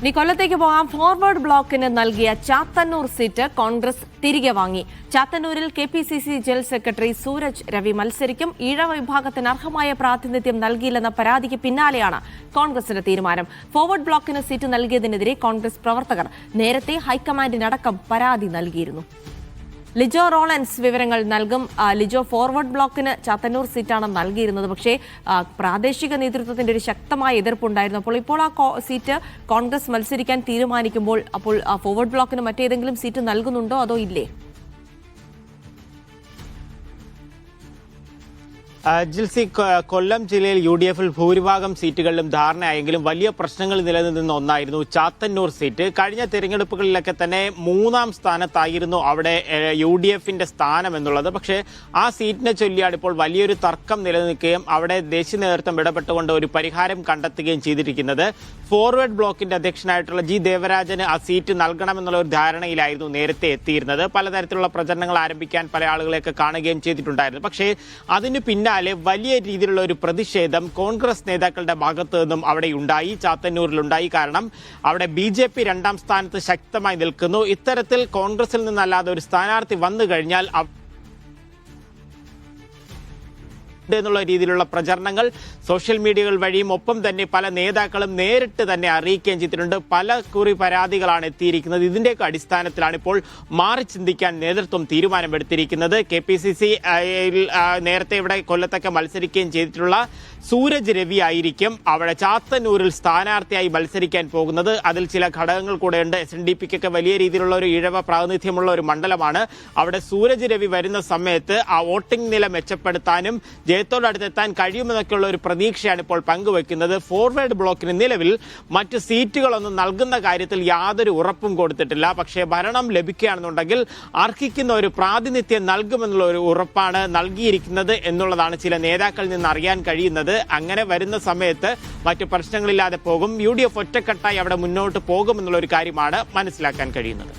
ഇനി കൊല്ലത്തേക്ക് പോകാം. ഫോർവേഡ് ബ്ലോക്കിന് നൽകിയ ചാത്തന്നൂർ സീറ്റ് കോൺഗ്രസ് തിരികെ വാങ്ങി. ചാത്തന്നൂരിൽ KPCC general secretary Suraj Ravi മത്സരിക്കും. ഈഴവ വിഭാഗത്തിന് അർഹമായ പ്രാതിനിധ്യം നൽകിയില്ലെന്ന പരാതിക്ക് പിന്നാലെയാണ് കോൺഗ്രസിന്റെ തീരുമാനം. ഫോർവേഡ് ബ്ലോക്കിന് സീറ്റ് നൽകിയതിനെതിരെ കോൺഗ്രസ് പ്രവർത്തകർ നേരത്തെ ഹൈക്കമാൻഡിനടക്കം പരാതി നൽകിയിരുന്നു. ലിജോ റോളൻസ് വിവരങ്ങൾ നൽകും. ലിജോ, ഫോർവേഡ് ബ്ലോക്കിന് ചാത്തന്നൂർ സീറ്റാണ് നൽകിയിരുന്നത്. പക്ഷേ പ്രാദേശിക നേതൃത്വത്തിന്റെ ഒരു ശക്തമായ എതിർപ്പുണ്ടായിരുന്നു. അപ്പോൾ ഇപ്പോൾ ആ സീറ്റ് കോൺഗ്രസ് മത്സരിക്കാൻ തീരുമാനിക്കുമ്പോൾ അപ്പോൾ ഫോർവേഡ് ബ്ലോക്കിന് മറ്റേതെങ്കിലും സീറ്റ് നൽകുന്നുണ്ടോ അതോ ഇല്ലേ? ജിൽസി, കൊല്ലം ജില്ലയിൽ UDF-ൽ ഭൂരിഭാഗം സീറ്റുകളിലും ധാരണയായെങ്കിലും വലിയ പ്രശ്നങ്ങൾ നിലനിന്ന ഒന്നായിരുന്നു ചാത്തന്നൂർ സീറ്റ്. കഴിഞ്ഞ തെരഞ്ഞെടുപ്പുകളിലൊക്കെ തന്നെ 3-ാം സ്ഥാനത്തായിരുന്നു അവിടെ UDF-ന്റെ സ്ഥാനം എന്നുള്ളത്. പക്ഷേ ആ സീറ്റിനെ ചൊല്ലിയാണ് ഇപ്പോൾ വലിയൊരു തർക്കം നിലനിൽക്കുകയും അവിടെ ദേശീയ നേതൃത്വം ഇടപെട്ടുകൊണ്ട് ഒരു പരിഹാരം കണ്ടെത്തുകയും ചെയ്തിരിക്കുന്നത്. ഫോർവേഡ് ബ്ലോക്കിന്റെ അധ്യക്ഷനായിട്ടുള്ള G. ദേവരാജന് ആ സീറ്റ് നൽകണമെന്നുള്ള ഒരു ധാരണയിലായിരുന്നു നേരത്തെ എത്തിയിരുന്നത്. പലതരത്തിലുള്ള പ്രചരണങ്ങൾ ആരംഭിക്കാൻ പല ആളുകളെയൊക്കെ കാണുകയും ചെയ്തിട്ടുണ്ടായിരുന്നു. പക്ഷേ അതിന് പിന്നാലെ വലിയ രീതിയിലുള്ള ഒരു പ്രതിഷേധം കോൺഗ്രസ് നേതാക്കളുടെ ഭാഗത്ത് നിന്നും അവിടെ ഉണ്ടായി, ചാത്തന്നൂരിലുണ്ടായി. കാരണം അവിടെ BJP 2-ാം സ്ഥാനത്ത് ശക്തമായി നിൽക്കുന്നു. ഇത്തരത്തിൽ കോൺഗ്രസിൽ നിന്നല്ലാതെ ഒരു സ്ഥാനാർത്ഥി വന്നു കഴിഞ്ഞാൽ എന്നുള്ള രീതിയിലുള്ള പ്രചരണങ്ങൾ സോഷ്യൽ മീഡിയകൾ വഴിയും ഒപ്പം തന്നെ പല നേതാക്കളും നേരിട്ട് തന്നെ അറിയിക്കുകയും ചെയ്തിട്ടുണ്ട്. പല കുറി പരാതികളാണ് എത്തിയിരിക്കുന്നത്. ഇതിന്റെയൊക്കെ അടിസ്ഥാനത്തിലാണ് ഇപ്പോൾ മാറി ചിന്തിക്കാൻ നേതൃത്വം തീരുമാനമെടുത്തിരിക്കുന്നത്. KPCC നേരത്തെ ഇവിടെ കൊല്ലത്തൊക്കെ മത്സരിക്കുകയും ചെയ്തിട്ടുള്ള സൂരജ് രവി ആയിരിക്കും അവിടെ ചാത്തന്നൂരിൽ സ്ഥാനാർത്ഥിയായി മത്സരിക്കാൻ പോകുന്നത്. അതിൽ ചില ഘടകങ്ങൾ കൂടെയുണ്ട്. SNDPക്കൊക്കെ വലിയ രീതിയിലുള്ള ഒരു ഈഴവ പ്രാതിനിധ്യമുള്ള ഒരു മണ്ഡലമാണ്. അവിടെ സൂരജ് രവി വരുന്ന സമയത്ത് ആ വോട്ടിംഗ് നില മെച്ചപ്പെടുത്താനും ജയത്തോടടുത്തെത്താൻ കഴിയുമെന്നൊക്കെയുള്ള ഒരു പ്രതീക്ഷയാണ് ഇപ്പോൾ പങ്കുവെക്കുന്നത്. ഫോർവേഡ് ബ്ലോക്കിന് നിലവിൽ മറ്റ് സീറ്റുകളൊന്നും നൽകുന്ന കാര്യത്തിൽ യാതൊരു ഉറപ്പും കൊടുത്തിട്ടില്ല. പക്ഷേ ഭരണം ലഭിക്കുകയാണെന്നുണ്ടെങ്കിൽ അർഹിക്കുന്ന ഒരു പ്രാതിനിധ്യം നൽകുമെന്നുള്ള ഒരു ഉറപ്പാണ് നൽകിയിരിക്കുന്നത് എന്നുള്ളതാണ് ചില നേതാക്കളിൽ നിന്ന് അറിയാൻ കഴിയുന്നത്. അങ്ങനെ വരുന്ന സമയത്ത് മറ്റു പ്രശ്നങ്ങളില്ലാതെ പോകും. UDF ഒറ്റക്കെട്ടായി അവിടെ മുന്നോട്ട് പോകുമെന്നുള്ള ഒരു കാര്യമാണ് മനസ്സിലാക്കാൻ കഴിയുന്നത്.